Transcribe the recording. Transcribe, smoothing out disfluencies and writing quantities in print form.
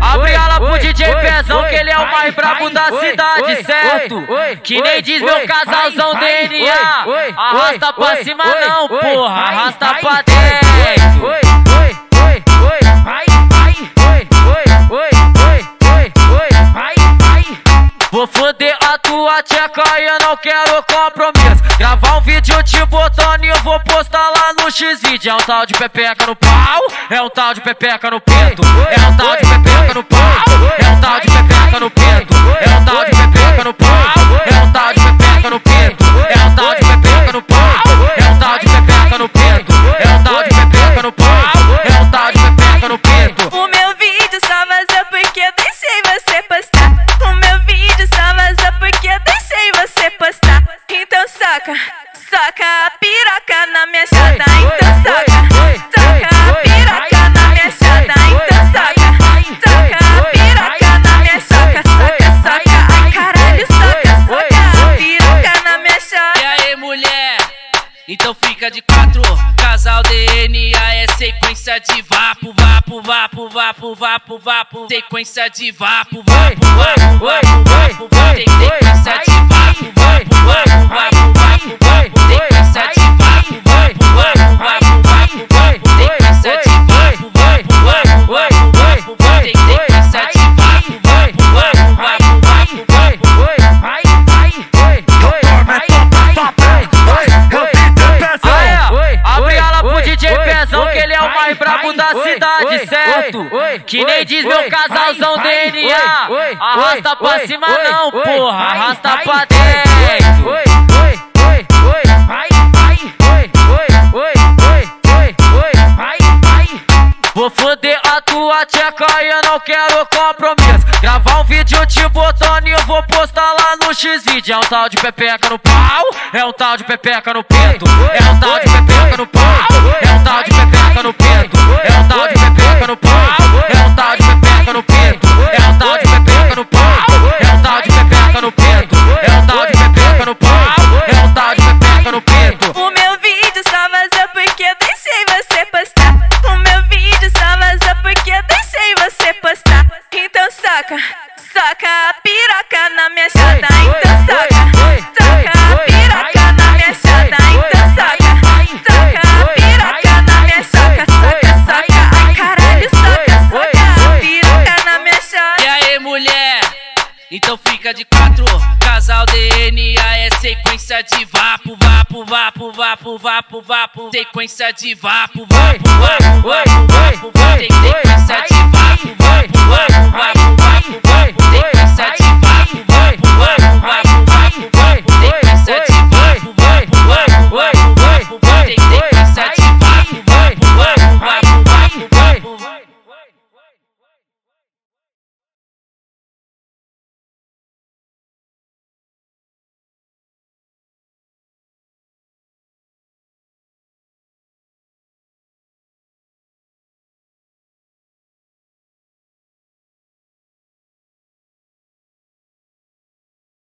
Abre ela pro DJ Pezão, que ele é o mais brabo da cidade, certo? Que nem diz meu casalzão DNA. Arrasta pra cima não, porra, arrasta pra dentro. Vou foder a tua tcheca e eu não quero compromisso. Gravar um vídeo te botando e eu vou postar lá no X-Vídeo. É um tal de pepeca no pau, é um tal de pepeca no peito. É um tal de pepeca no pau, é um tal de pepeca no peito. É um tal de pepeca no pau, é um tal de pepeca no peito. É um tal de pepeca no pau, é um tal de pepeca no peito. É um tal de pepeca no pau, é um tal de pepeca no peito. O meu vídeo só vazou porque eu deixei você postar. O meu vídeo só vazou porque eu deixei você postar. Então soca a piroca na minha chata. Então soca a piroca na minha chata. Então soca a piroca na minha soca. Ai caralho, soca a piroca na minha chata. E aí mulher, então fica de quatro. Casal DNA é sequência de vapo, vapo, vapo, vapo, vapo, vapo. Sequência de vapo, vapo, vapo, vapo, vapo, vapo. Tem sequência de vapo, vapo, vapo, vapo, vapo, vapo. Sequência de vapo, vapo, vapo, vapo, vapo, vapo. Sequência de vapo, vapo, vapo, vapo, vapo, vapo. Tem sequência de vapo, vapo, vapo, vapo, vapo, vapo. Abre ela pro DJ Pezão, que ele é o mais brabo da cidade, certo? Que nem diz meu casalzão DNA. Arrasta pra cima não, porra, arrasta pra dentro. Vou foder a tua tcheca e eu não quero compromisso. Gravar um vídeo te botando e eu vou postar lá no X-Vídeo. É um tal de pepeca no pau, é um tal de pepeca no peito. É um tal de pepeca no pau, é um tal de pepeca no peito. É um tal de pepeca no pau, é um tal de pepeca no peito. É um tal de pepeca no pau, é um tal de pepeca no peito. É um tal de pepeca no pau, é um tal de pepeca no peito. O meu vídeo só vazou porque eu deixei você postar. O meu vídeo só vazou porque eu deixei você postar. Então soca a piroca na minha chata. Então soca a piroca na minha chata. Então soca a piroca na minha soca. Ai caralho, soca a piroca na minha chata. E aí mulher, então fica de quatro. Casal DNA é sequência de vapo, vapo, vapo, vapo, vapo, vapo. Sequência de vapo, vapo, vapo, vapo, vapo, vapo. Tem sequência de vapo,